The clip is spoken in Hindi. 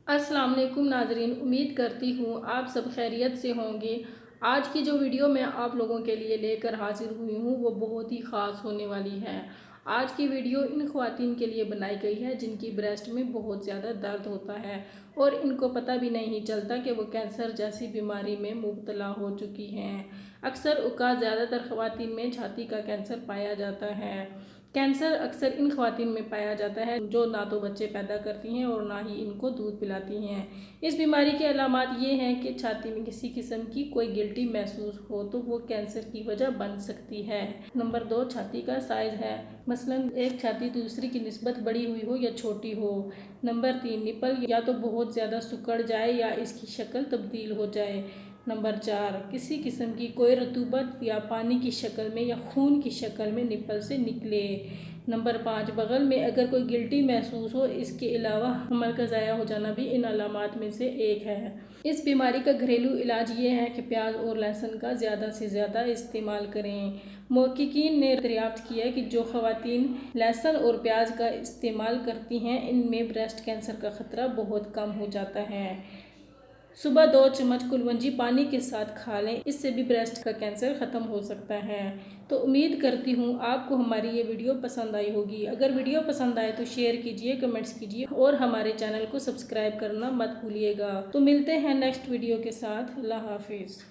अस्सलाम वालेकुम नाजरीन, उम्मीद करती हूँ आप सब खैरियत से होंगे। आज की जो वीडियो मैं आप लोगों के लिए लेकर हाजिर हुई हूँ वो बहुत ही ख़ास होने वाली है। आज की वीडियो इन ख़वातीन के लिए बनाई गई है जिनकी ब्रेस्ट में बहुत ज़्यादा दर्द होता है और इनको पता भी नहीं चलता कि वो कैंसर जैसी बीमारी में मुब्तला हो चुकी हैं। अक्सर औक़ात ज़्यादातर ख़वातीन में छाती का कैंसर पाया जाता है। कैंसर अक्सर इन ख़वातीन में पाया जाता है जो ना तो बच्चे पैदा करती हैं और ना ही इनको दूध पिलाती हैं। इस बीमारी के अलामात ये हैं कि छाती में किसी किस्म की कोई गिल्टी महसूस हो तो वो कैंसर की वजह बन सकती है। नंबर 2, छाती का साइज़ है। मसलन एक छाती दूसरी की निस्बत बड़ी हुई हो या छोटी हो। नंबर 3, निपल या तो बहुत ज़्यादा सिकुड़ जाए या इसकी शक्ल तब्दील हो जाए। नंबर 4, किसी किस्म की कोई रतूबत या पानी की शक्ल में या खून की शक्ल में निपल से निकले। नंबर 5, बगल में अगर कोई गिल्टी महसूस हो। इसके अलावा हमल का ज़ाया हो जाना भी इन अलामात में से एक है। इस बीमारी का घरेलू इलाज ये है कि प्याज और लहसुन का ज़्यादा से ज़्यादा इस्तेमाल करें। मुहक्किकीन ने दरियाफ्त किया है कि जो ख़वातीन लहसुन और प्याज का इस्तेमाल करती हैं इनमें ब्रेस्ट कैंसर का ख़तरा बहुत कम हो जाता है। सुबह 2 चम्मच कुलवंजी पानी के साथ खा लें, इससे भी ब्रेस्ट का कैंसर ख़त्म हो सकता है। तो उम्मीद करती हूँ आपको हमारी ये वीडियो पसंद आई होगी। अगर वीडियो पसंद आए तो शेयर कीजिए, कमेंट्स कीजिए और हमारे चैनल को सब्सक्राइब करना मत भूलिएगा। तो मिलते हैं नेक्स्ट वीडियो के साथ। अल्लाह हाफिज़।